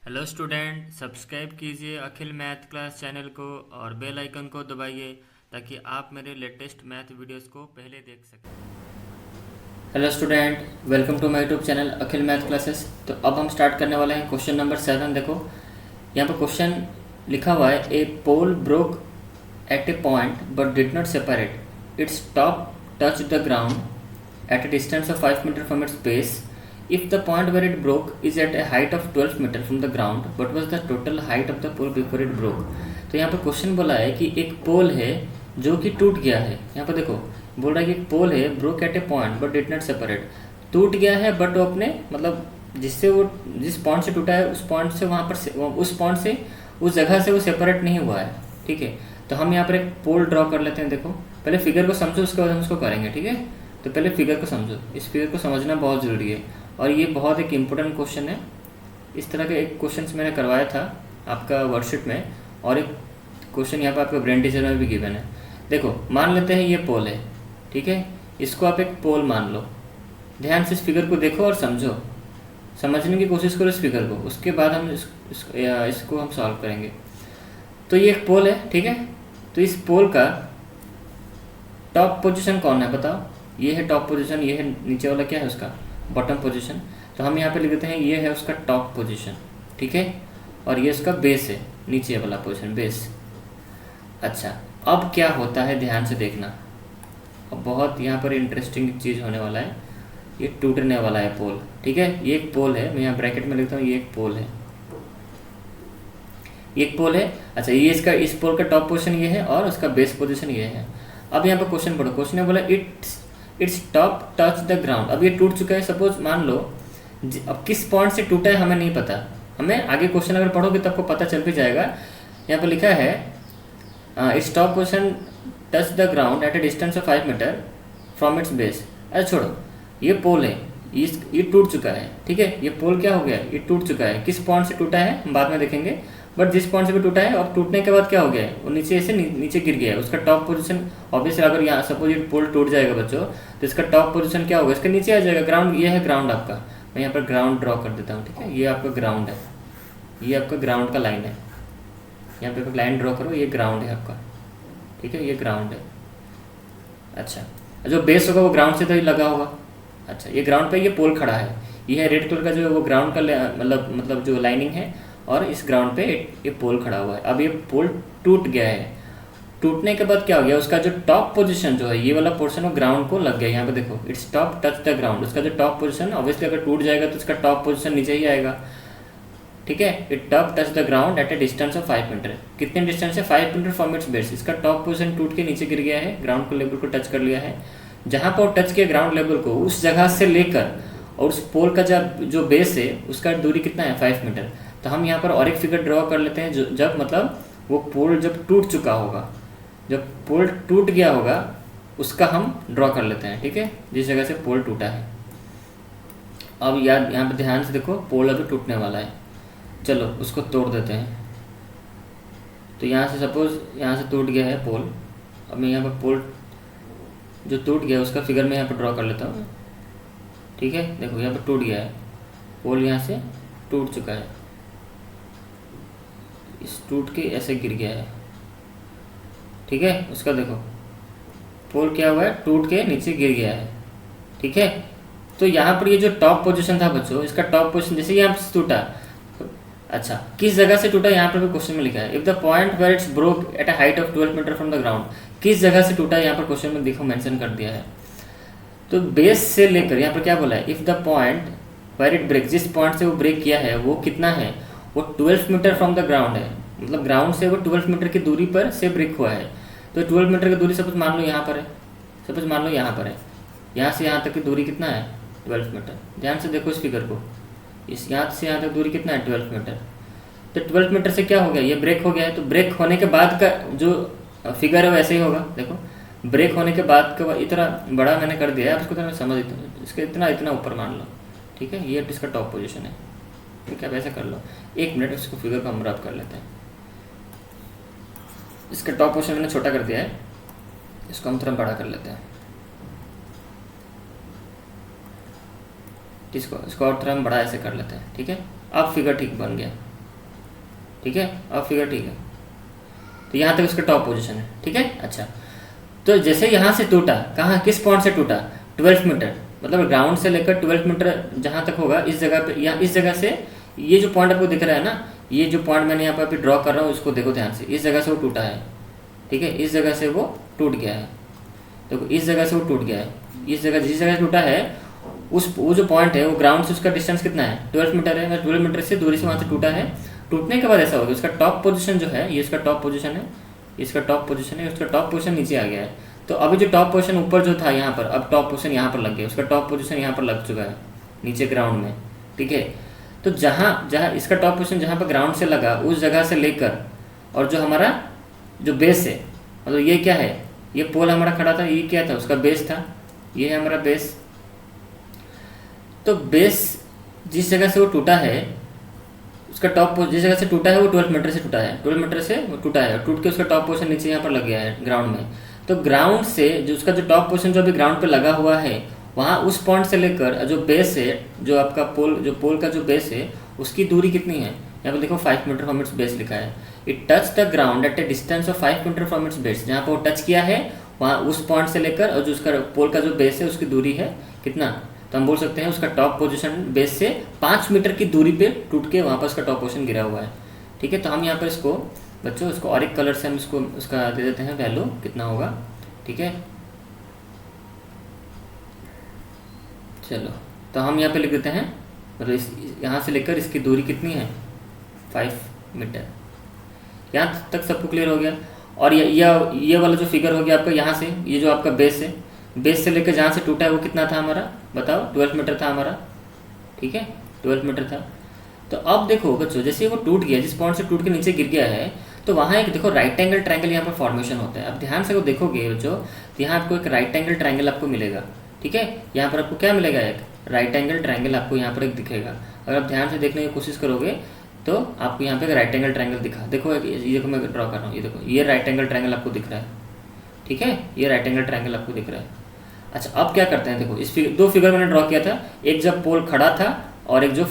Hello student, subscribe कीजिए अखिल math class channel को और बेल आइकन को दबाइए ताकि आप मेरे लेटेस्ट मैथ वीडियोस को पहले देख सकें। Hello student, welcome to my YouTube channel Akhil math classes. तो अब हम स्टार्ट करने वाले हैं क्वेश्चन नंबर 7। देखो यहाँ पर क्वेश्चन लिखा हुआ है, a pole broke at a point but did not separate, its top touch the ground at a distance of 5 meter from its base. If the point where it broke is at a height of 12 meter from the ground, what was the total height of the pole before it broke? तो यहाँ पर question बोला है कि एक pole है जो कि टूट गया है। यहाँ पर देखो बोल रहा है कि एक पोल है, broke at a point but did not separate, टूट गया है बट वो अपने मतलब जिससे वो जिस पॉइंट से टूटा है उस पॉइंट से वहाँ पर उस पॉइंट से उस जगह से वो सेपरेट नहीं हुआ है। ठीक है, तो हम यहाँ पर एक पोल ड्रॉ कर लेते हैं। देखो पहले फिगर को समझो, उसके बाद हम उसको करेंगे। ठीक है, तो पहले फिगर को समझो, इस फिगर को समझना बहुत ज़रूरी है और ये बहुत एक इम्पोर्टेंट क्वेश्चन है। इस तरह के एक क्वेश्चन मैंने करवाया था आपका वर्कशीट में और एक क्वेश्चन यहाँ पर आपका ब्रेन टीचर में भी गिवन है। देखो मान लेते हैं ये पोल है, ठीक है, इसको आप एक पोल मान लो। ध्यान से इस फिगर को देखो और समझो, समझने की कोशिश करो इस फिगर को, उसके बाद हम इसको हम सॉल्व करेंगे। तो ये एक पोल है, ठीक है, तो इस पोल का टॉप पोजीशन कौन है बताओ? ये है टॉप पोजीशन, ये है नीचे वाला क्या है उसका बॉटम पोजीशन। तो हम यहाँ पे लिख देते हैं ये है उसका टॉप पोजीशन, ठीक है, और ये उसका बेस है, नीचे वाला पोजीशन बेस। अच्छा, अब क्या होता है ध्यान से देखना, अब बहुत यहाँ पर इंटरेस्टिंग चीज़ होने वाला है। ये टूटने वाला है पोल, ठीक है, ये एक पोल है, मैं यहाँ ब्रैकेट में लिखता हूँ ये एक पोल है, ये एक पोल है। अच्छा, ये इसका इस पोल का टॉप पोजीशन ये है और उसका बेस पोजीशन ये है। अब यहाँ पर क्वेश्चन पढ़ो, क्वेश्चन ने बोला it's top touch the ground. अब ये टूट चुका है, सपोज मान लो, अब किस पॉइंट से टूटा है हमें नहीं पता, हमें आगे क्वेश्चन अगर पढ़ोगे तो आपको पता चल भी जाएगा। यहाँ पर लिखा है its top position touch the ground at a distance of 5 metre from its base. अरे छोड़ो, ये पोल है, ये टूट चुका है, ठीक है, ये पोल क्या हो गया, ये टूट चुका है। किस पॉइंट से टूटा है हम बाद में देखेंगे, बट जिस पॉइंट से भी टूटा है, अब टूटने के बाद क्या हो गया है, वो नीचे से नीचे गिर गया है। उसका टॉप पोजीशन ऑब्वियसली, अगर यहाँ सपोज ये पोल टूट जाएगा बच्चों, तो इसका टॉप पोजीशन क्या होगा, इसके नीचे आ जाएगा ग्राउंड। ये है ग्राउंड आपका, मैं यहाँ पर ग्राउंड ड्रॉ कर देता हूँ, ठीक है, ये आपका ग्राउंड है, ये आपका ग्राउंड का लाइन है, यहाँ पे लाइन ड्रॉ करो, ये ग्राउंड है आपका, ठीक है, ये ग्राउंड है। अच्छा, जो बेस होगा वो ग्राउंड से तो ही लगा होगा। अच्छा, ये ग्राउंड पे ये पोल खड़ा है, ये है रेड कलर का जो वो ग्राउंड का मतलब जो लाइनिंग है, और इस ग्राउंड पे ये पोल खड़ा हुआ है। अब ये पोल टूट गया है, टूटने के बाद क्या हो गया, उसका जो टॉप पोजीशन जो है, ये वाला पोर्शन वो ग्राउंड को लग गया। यहाँ पे देखो it's top touch the ground, उसका जो टॉप पोजीशन ऑब्वियसली अगर टूट जाएगा तो इसका टॉप पोजीशन नीचे ही आएगा, ठीक है। It top touch the ground at a distance of 5 metre, कितने डिस्टेंस है, 5 मीटर फ्रॉम इट्स बेस। इसका टॉप पोजीशन टूट के नीचे गिर गया है, ग्राउंड को लेवल को टच कर लिया है। जहाँ पर टच किया ग्राउंड लेवल को, उस जगह से लेकर और उस पोल का जो बेस है उसका दूरी कितना है, 5 मीटर। तो हम यहाँ पर और एक फिगर ड्रॉ कर लेते हैं, जब मतलब वो पोल जब टूट चुका होगा, जब पोल टूट गया होगा उसका हम ड्रॉ कर लेते हैं, ठीक है, जिस जगह से पोल टूटा है। अब यार यहाँ पर ध्यान से देखो, पोल अभी टूटने वाला है, चलो उसको तोड़ देते हैं। तो यहाँ से सपोज यहाँ से टूट गया है पोल, अब मैं यहाँ पर पोल जो टूट गया उसका फिगर मैं यहाँ पर ड्रॉ कर लेता हूँ, ठीक है। देखो यहाँ पर टूट गया है पोल, यहाँ से टूट चुका है, इस टूट के ऐसे गिर गया है, ठीक है। उसका देखो पोल क्या हुआ है, टूट के नीचे गिर गया है, ठीक है। तो यहाँ पर ये जो टॉप पोजीशन था बच्चों, इसका टॉप पोजीशन जैसे यहाँ से टूटा, अच्छा किस जगह से टूटा, यहाँ पर भी क्वेश्चन में लिखा है if the point where its broke at a height of 12 metre from the ground, किस जगह से टूटा है यहाँ पर क्वेश्चन में देखो मेंशन कर दिया है। तो बेस से लेकर यहाँ पर क्या बोला है, if the point where it break, जिस पॉइंट से वो ब्रेक किया है वो कितना है, वो 12 मीटर फ्रॉम द ग्राउंड है, मतलब ग्राउंड से वो 12 मीटर की दूरी पर से ब्रेक हुआ है। तो 12 मीटर की दूरी सपोज मान लो यहाँ पर है, सपोज मान लो यहाँ पर है, यहाँ से यहाँ तक की दूरी कितना है, 12 मीटर। ध्यान से देखो इस फिगर को, इस यहाँ से यहाँ तक दूरी कितना है, 12 मीटर। तो 12 मीटर से क्या हो गया, ये ब्रेक हो गया है। तो ब्रेक होने के बाद का जो फिगर है वैसे ही होगा। देखो ब्रेक होने के बाद का इतना बड़ा मैंने कर दिया है, आप इसको तो समझ इसके इतना ऊपर मान लो, ठीक है, ये इसका टॉप पोजीशन है, ठीक है। अब ऐसे कर लो, 1 मिनट इसको फिगर को हम रब कर लेते हैं। इसका टॉप पोजीशन मैंने छोटा कर दिया है, इसको हम थोड़ा बड़ा कर लेते हैं, इसको और थोड़ा हम बड़ा ऐसे कर लेते हैं, ठीक है। अब फिगर ठीक बन गया, ठीक है, अब फिगर ठीक है। तो यहाँ तक उसका टॉप पोजीशन है, ठीक है। अच्छा, तो जैसे यहाँ से टूटा, कहाँ किस पॉइंट से टूटा, 12 मीटर, मतलब ग्राउंड से लेकर 12 मीटर जहाँ तक होगा इस जगह पे, या इस जगह से ये जो पॉइंट आपको दिख रहा है ना, ये जो पॉइंट मैंने यहाँ पर अभी ड्रॉ कर रहा हूँ उसको देखो ध्यान से, इस जगह से वो टूटा है, ठीक है, इस जगह से वो टूट गया है। देखो इस जगह से वो टूट गया है, इस जगह जिस जगह से टूटा है उस वो जो पॉइंट है वो ग्राउंड से उसका डिस्टेंस कितना है, 12 मीटर है। 12 मीटर से दूरी से वहाँ से टूटा है। टूटने के बाद ऐसा होगा, उसका टॉप पोजीशन जो है, ये इसका टॉप पोजीशन है, इसका टॉप पोजीशन है, उसका टॉप पोजीशन नीचे आ गया है। तो अभी जो टॉप पोजीशन ऊपर जो था यहाँ पर, अब टॉप पोजीशन यहाँ पर लग गया, उसका टॉप पोजीशन यहाँ पर लग चुका है नीचे ग्राउंड में, ठीक है। तो जहाँ जहाँ इसका टॉप पोजीशन जहाँ पर ग्राउंड से लगा उस जगह से लेकर, और जो हमारा जो बेस है, मतलब ये क्या है, ये पोल हमारा खड़ा था, ये क्या था, उसका बेस था, ये है हमारा बेस। तो बेस जिस जगह से वो टूटा है, उसका टॉप जिस जगह से टूटा है वो 12 मीटर से टूटा है, 12 मीटर से वो टूटा है, टूट के उसका टॉप पोजीशन नीचे यहाँ पर लग गया है ग्राउंड में। तो ग्राउंड से जो उसका जो टॉप पोजीशन जो अभी ग्राउंड पे लगा हुआ है, वहाँ उस पॉइंट से लेकर जो बेस है, जो आपका पोल, जो पोल का जो बेस है उसकी दूरी कितनी है, यहाँ पर देखो 5 मीटर फ्रॉम इट्स बेस लिखा है। It touch the ground at a distance of 5 metre from its base, जहाँ पर वो टच किया है वहाँ उस पॉइंट से लेकर और जो उसका पोल का जो बेस है उसकी दूरी है कितना, तो हम बोल सकते हैं उसका टॉप पोजीशन बेस से 5 मीटर की दूरी पे टूट के वहाँ पर उसका टॉप पोजीशन गिरा हुआ है, ठीक है। तो हम यहाँ पर इसको बच्चों इसको और एक कलर से हम इसको उसका दे देते हैं वैल्यू कितना होगा, ठीक है। चलो तो हम यहाँ पे लिख देते हैं, मतलब इस यहाँ से लेकर इसकी दूरी कितनी है, 5 मीटर। यहाँ तक सबको क्लियर हो गया। और ये वाला जो फिगर हो गया आपका, यहाँ से ये जो आपका बेस है, बेस से लेकर जहाँ से टूटा है वो कितना था हमारा, बताओ, 12 मीटर था हमारा, ठीक है, 12 मीटर था। तो अब देखो बच्चों, जैसे वो टूट गया, जिस पॉइंट से टूट के नीचे गिर गया है, तो वहाँ एक देखो राइट एंगल ट्रायंगल यहाँ पर फॉर्मेशन होता है। अब ध्यान से वो देखोगे बच्चों, तो यहाँ आपको एक राइट एंगल ट्रायंगल आपको मिलेगा, ठीक है। यहाँ पर आपको क्या मिलेगा, एक राइट एंगल ट्रायंगल आपको यहाँ पर एक दिखेगा। अगर आप ध्यान से देखने की कोशिश करोगे तो आपको यहाँ पे एक राइट एंगल ट्रायंगल दिखा, देखो ये देखो मैं ड्रॉ कर रहा हूँ, ये देखो ये राइट एंगल ट्रायंगल आपको दिख रहा है, ठीक है, ये राइट एंगल ट्रायंगल आपको दिख रहा है। अच्छा, अब क्या करते हैं, देखो इस दो फिगर मैंने ड्रॉ किया था, एक जब पोल खड़ा था और एक जो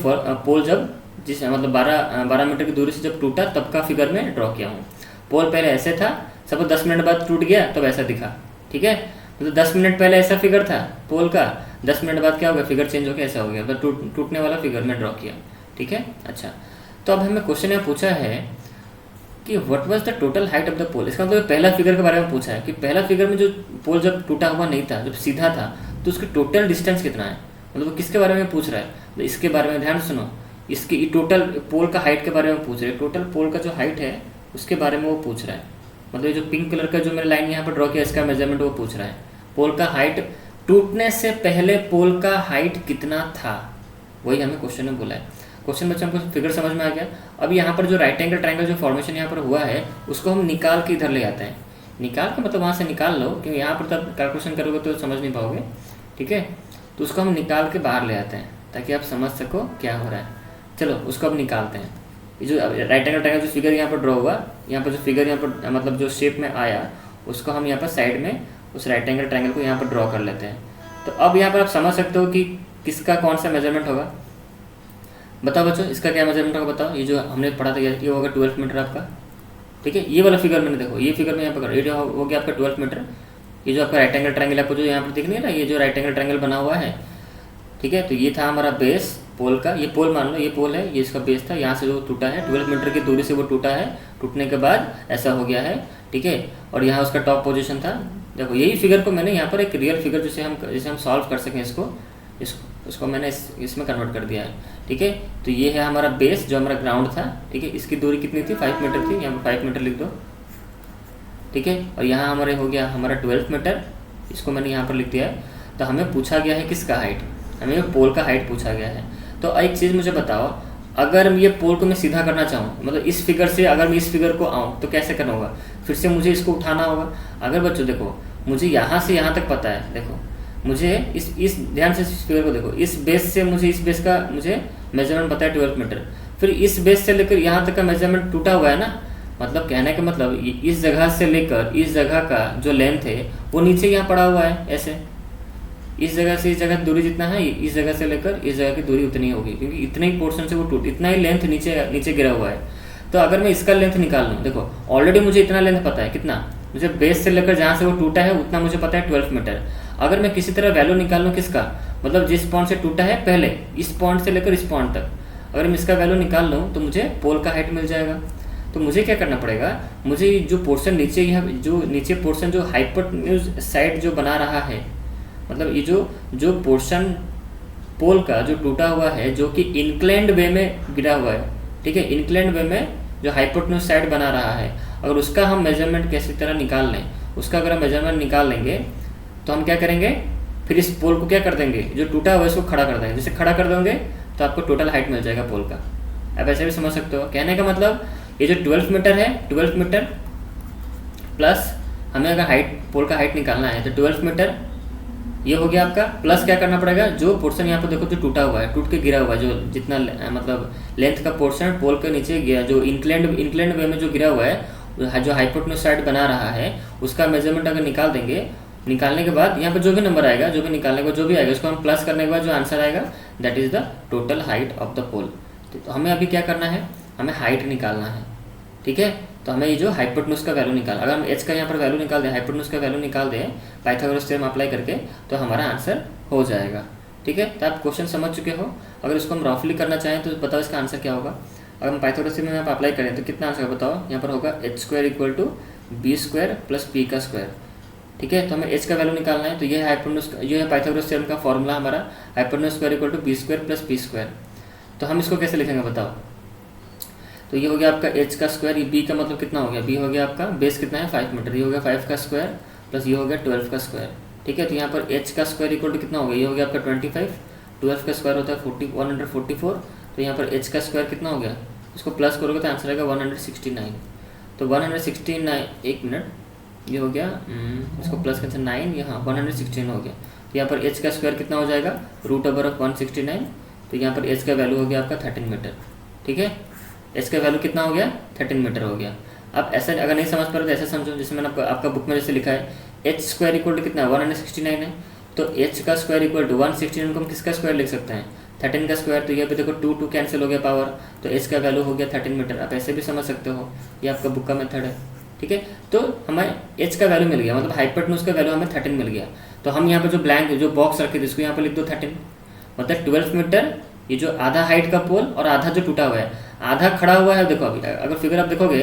पोल जब जिस मतलब 12 मीटर की दूरी से जब टूटा तब का फिगर में ड्रॉ किया हूँ। पोल पहले ऐसे था, सब 10 मिनट बाद टूट गया तब ऐसा दिखा, ठीक है। तो 10 मिनट पहले ऐसा फिगर था पोल का, 10 मिनट बाद क्या हो गया, फिगर चेंज हो गया, ऐसा हो गया, तो टूटने वाला फिगर में ड्रॉ किया, ठीक है। अच्छा, तो अब हमें क्वेश्चन यहाँ पूछा है कि what was the total height of the pole. इसका मतलब पहला फिगर के बारे में पूछा है कि पहला फिगर में जो पोल जब टूटा हुआ नहीं था, जब सीधा था, तो उसकी टोटल डिस्टेंस कितना है, मतलब वो किसके बारे में पूछ रहा है, तो इसके बारे में ध्यान सुनो, इसकी टोटल पोल का हाइट के बारे में पूछ रहे हैं, टोटल पोल का जो हाइट है उसके बारे में वो पूछ रहा है। मतलब ये जो पिंक कलर का जो मैंने लाइन यहाँ पर ड्रॉ किया इसका मेजरमेंट वो पूछ रहा है, पोल का हाइट, टूटने से पहले पोल का हाइट कितना था, वही हमें क्वेश्चन में बोला है। क्वेश्चन में हमको फिगर समझ में आ गया। अब यहाँ पर जो राइट एंगल ट्रायंगल जो फॉर्मेशन यहाँ पर हुआ है उसको हम निकाल के इधर ले आते हैं। निकाल के मतलब वहाँ से निकाल लो, क्योंकि यहाँ पर तब कैलकुलेशन करोगे तो समझ नहीं पाओगे, ठीक है। तो उसको हम निकाल के बाहर ले आते हैं ताकि आप समझ सको क्या हो रहा है। चलो उसको अब निकालते हैं। ये जो राइट एंगल ट्रायंगल जो फिगर यहाँ पर ड्रॉ हुआ, यहाँ पर जो फिगर यहाँ पर मतलब जो शेप में आया उसको हम यहाँ पर साइड में उस राइट एंगल ट्रायंगल को यहाँ पर ड्रॉ कर लेते हैं। तो अब यहाँ पर आप समझ सकते हो कि किसका कौन सा मेजरमेंट होगा। बताओ बच्चों, इसका क्या मेजरमेंट होगा बताओ। ये जो हमने पढ़ा था ये होगा 12 मीटर आपका, ठीक है। ये वाला फिगर मैंने देखो, ये फिगर में यहाँ पर ये जो हो गया आपका 12 मीटर। ये जो आपका राइट एंगल ट्रायंगल आपको जो यहाँ पर दिख नहीं है ना, ये जो राइट एंगल ट्रायंगल बना हुआ है, ठीक है। तो ये था हमारा बेस पोल का, ये पोल मान लो, ये पोल है, ये इसका बेस था, यहाँ से जो टूटा है 12 मीटर की दूरी से वो टूटा है, टूटने के बाद ऐसा हो गया है, ठीक है। और यहाँ उसका टॉप पोजीशन था। देखो यही फिगर को मैंने यहाँ पर एक रियल फिगर जिसे हम सॉल्व कर सकें इसको मैंने इसमें कन्वर्ट कर दिया है, ठीक है। तो ये है हमारा बेस जो हमारा ग्राउंड था, ठीक है। इसकी दूरी कितनी थी, 5 मीटर थी, यहाँ पर 5 मीटर लिख दो, ठीक है। और यहाँ हमारे हो गया हमारा 12 मीटर, इसको मैंने यहाँ पर लिख दिया है। तो हमें पूछा गया है किसका हाइट, हमें पोल का हाइट पूछा गया है। तो एक चीज़ मुझे बताओ, अगर ये पोल को मैं सीधा करना चाहूँ, मतलब इस फिगर से अगर मैं इस फिगर को आऊँ तो कैसे करना होगा, फिर से मुझे इसको उठाना होगा। अगर बच्चों देखो मुझे यहाँ से यहाँ तक पता है, देखो मुझे इस ध्यान से इस फिगर को देखो, इस बेस से मुझे इस बेस का मुझे मेजरमेंट पता है 12 मीटर, फिर इस बेस से लेकर यहाँ तक का मेजरमेंट टूटा हुआ है ना, मतलब कहने का मतलब इस जगह से लेकर इस जगह का जो लेंथ है वो नीचे यहाँ पड़ा हुआ है, ऐसे इस जगह से इस जगह की दूरी जितना है इस जगह से लेकर इस जगह की दूरी उतनी होगी, क्योंकि इतने ही पोर्शन से वो इतना ही लेंथ नीचे गिरा हुआ है। तो अगर मैं इसका लेंथ निकाल लूँ, देखो ऑलरेडी मुझे इतना लेंथ पता है, कितना, मुझे बेस से लेकर जहाँ से वो टूटा है उतना मुझे पता है 12 मीटर। अगर मैं किसी तरह वैल्यू निकाल लूँ किसका, मतलब जिस पॉइंट से टूटा है पहले, इस पॉइंट से लेकर इस पॉइंट तक, अगर मैं इसका वैल्यू निकाल लूँ तो मुझे पोल का हाइट मिल जाएगा। तो मुझे क्या करना पड़ेगा, मुझे जो पोर्शन नीचे, यह जो नीचे पोर्शन जो हाइपोटेन्यूज साइड जो बना रहा है, मतलब ये जो पोर्शन पोल का जो टूटा हुआ है, जो कि इंक्लाइंड वे में गिरा हुआ है, ठीक है, इंक्लाइंड वे में जो हाइपोटेन्यूज साइड बना रहा है, अगर उसका हम मेजरमेंट कैसी तरह निकाल लें, उसका अगर हम मेजरमेंट निकाल लेंगे तो हम क्या करेंगे, फिर इस पोल को क्या कर देंगे, जो टूटा हुआ है उसको खड़ा कर देंगे। जैसे खड़ा कर दोगे तो आपको टोटल हाइट मिल जाएगा पोल का। आप ऐसे भी समझ सकते हो। कहने का मतलब ये जो 12 मीटर है, 12 मीटर प्लस हमें अगर हाइट, पोल का हाइट निकालना है तो 12 मीटर ये हो गया आपका, प्लस क्या करना पड़ेगा, जो पोर्शन यहाँ पर देखो जो टूटा हुआ है, टूट के गिरा हुआ है, जो जितना मतलब लेंथ का पोर्शन पोल के नीचे गया, जो इंक्लाइंड वे में जो गिरा हुआ है, जो हाइपोटेन्यूज साइड बना रहा है, उसका मेजरमेंट अगर निकाल देंगे, निकालने के बाद यहाँ पर जो भी नंबर आएगा, जो भी निकालने को जो भी आएगा, उसको हम प्लस करने के बाद जो आंसर आएगा that is the total height of the pole. तो हमें अभी क्या करना है, हमें हाइट निकालना है, ठीक है। तो हमें ये जो हाइपोटेन्यूज का वैल्यू निकाल, अगर हम एच का यहाँ पर वैल्यू निकाल दें, हाइपोटेन्यूज का वैल्यू निकाल दें पाइथागोरस थ्योरम अप्लाई करके, तो हमारा आंसर हो जाएगा, ठीक है। तो आप क्वेश्चन समझ चुके हो। अगर इसको हम रफली करना चाहें तो बताओ इसका आंसर क्या होगा। अगर हम पाइथागोरस थ्योरम यहाँ पर अप्लाई करें तो कितना आंसर बताओ, यहाँ पर होगा h² = b² + p², ठीक है। तो हमें h का वैल्यू निकालना है, तो ये हाइपोटेन्यूज, ये है पाइथागोरस थ्योरम का फॉर्मूला हमारा, हाइपोटेन्यूज² = b² + p²। तो हम इसको कैसे लिखेंगे बताओ। तो ये हो गया आपका h का स्क्वायर, ये b का मतलब कितना हो गया, b हो गया आपका बेस कितना है 5 मीटर, ये हो गया 5 का स्क्वायर प्लस ये हो गया 12 का स्क्वायर, ठीक है। तो यहाँ पर h का स्क्वायर इक्वल टू कितना हो गया, ये हो गया आपका 25, 12 का स्क्वायर होता है 144, तो यहाँ पर h का स्क्वायर कितना हो गया, इसको प्लस करोगे तो आंसर आएगा 169। तो 169, एक मिनट, ये हो गया, इसको प्लस करते 9, यहाँ 116 हो गया। तो यहाँ पर h का स्क्वायर कितना हो जाएगा, √169, तो यहाँ पर h का वैल्यू हो गया आपका 13 मीटर, ठीक है। एच का वैल्यू कितना हो गया, 13 मीटर हो गया। अब ऐसा अगर नहीं समझ पा रहे तो ऐसा समझो, जैसे मैंने आपका बुक में जैसे लिखा है h² इक्वल टू कितना 169 है, तो h का स्क्वायर इक्वल टू 169 को हम किसका स्क्वायर लिख सकते हैं, 13 का स्क्वायर। तो ये पे देखो 2 कैंसिल हो गया पावर, तो h का वैल्यू हो गया 13 मीटर। आप ऐसे भी समझ सकते हो, ये आपका बुक का मेथड है, ठीक है। तो हमें h का वैल्यू मिल गया, मतलब हाइपोटेन्यूज का वैल्यू हमें 13 मिल गया। तो हम यहाँ पर जो ब्लैंक जो बॉक्स रखे थे इसको यहाँ पर लिख दो 13, मतलब 12 मीटर ये जो आधा हाइट का पोल और आधा जो टूटा हुआ है, आधा खड़ा हुआ है। देखो अभी अगर फिगर आप देखोगे,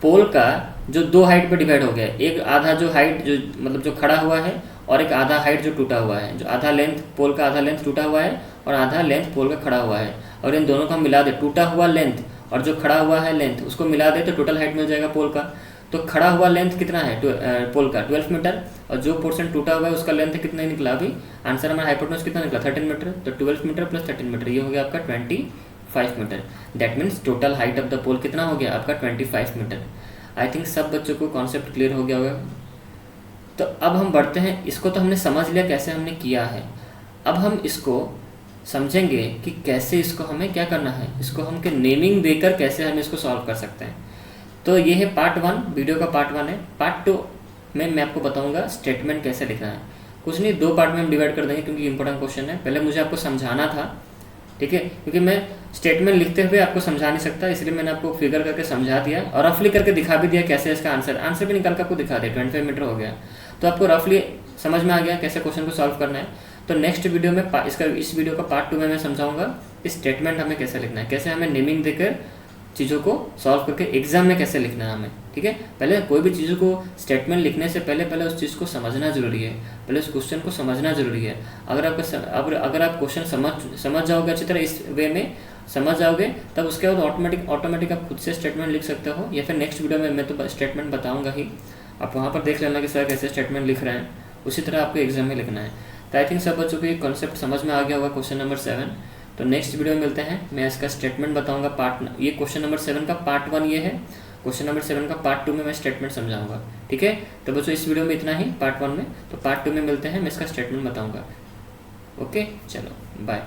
पोल का जो 2 हाइट पे डिवाइड हो गया, एक आधा जो हाइट जो मतलब जो खड़ा हुआ है और एक आधा हाइट जो टूटा हुआ है, जो आधा लेंथ पोल का आधा लेंथ टूटा हुआ है और आधा लेंथ पोल का खड़ा हुआ है। और इन दोनों को हम मिला दे, टूटा हुआ लेंथ और जो खड़ा हुआ है लेंथ, उसको मिला दे तो टोटल हाइट मिल जाएगा पोल का। तो खड़ा हुआ लेंथ कितना है पोल का 12 मीटर, और जो पोर्शन टूटा हुआ है उसका लेंथ कितना निकला, अभी आंसर हमारा हाइपोटेन्यूज कितना निकला 13 मीटर। तो 12 मीटर प्लस 13 मीटर ये हो गया आपका 25 metre. That means total height of the pole कितना हो गया आपका 25 मीटर। आई थिंक सब बच्चों को कॉन्सेप्ट क्लियर हो गया होगा। तो अब हम बढ़ते हैं, इसको तो हमने समझ लिया कैसे हमने किया है, अब हम इसको समझेंगे कि कैसे इसको हमें क्या करना है, इसको हम के नेमिंग देकर कैसे हम इसको सॉल्व कर सकते हैं। तो ये है पार्ट 1, वीडियो का पार्ट 1 है। पार्ट 2 में मैं आपको बताऊंगा स्टेटमेंट कैसे लिखना है। कुछ नहीं, 2 पार्ट में हम डिवाइड कर देंगे क्योंकि इंपॉर्टेंट क्वेश्चन है। पहले मुझे आपको समझाना था, ठीक है, क्योंकि मैं स्टेटमेंट लिखते हुए आपको समझा नहीं सकता, इसलिए मैंने आपको फिगर करके समझा दिया और रफली करके दिखा भी दिया कैसे इसका आंसर भी निकाल कर आपको दिखा दिया। 25 मीटर हो गया, तो आपको रफली समझ में आ गया कैसे क्वेश्चन को सॉल्व करना है। तो नेक्स्ट वीडियो में इस वीडियो का पार्ट 2 में मैं समझाऊंगा कि स्टेटमेंट हमें कैसे लिखना है, कैसे हमें नेमिंग देकर चीज़ों को सॉल्व करके एग्जाम में कैसे लिखना है हमें, ठीक है। पहले कोई भी चीज़ों को स्टेटमेंट लिखने से पहले उस चीज़ को समझना जरूरी है, पहले उस क्वेश्चन को समझना जरूरी है। अगर आप क्वेश्चन समझ जाओगे अच्छी तरह, इस वे में समझ जाओगे, तब उसके बाद ऑटोमेटिक आप खुद से स्टेटमेंट लिख सकते हो, या फिर नेक्स्ट वीडियो में मैं तो स्टेटमेंट बताऊँगा ही, आप वहाँ पर देख लेना कि सर कैसे स्टेटमेंट लिख रहे हैं, उसी तरह आपको एग्जाम में लिखना है। तो आई थिंक सब बच्चों को ये कॉन्सेप्ट समझ में आ गया होगा क्वेश्चन नंबर 7। तो नेक्स्ट वीडियो में मिलते हैं, मैं इसका स्टेटमेंट बताऊंगा। ये क्वेश्चन नंबर 7 का पार्ट 1 ये है, क्वेश्चन नंबर 7 का पार्ट 2 में मैं स्टेटमेंट समझाऊंगा, ठीक है। तो बच्चों इस वीडियो में इतना ही पार्ट 1 में, तो पार्ट 2 में मिलते हैं, मैं इसका स्टेटमेंट बताऊंगा। ओके, चलो बाय।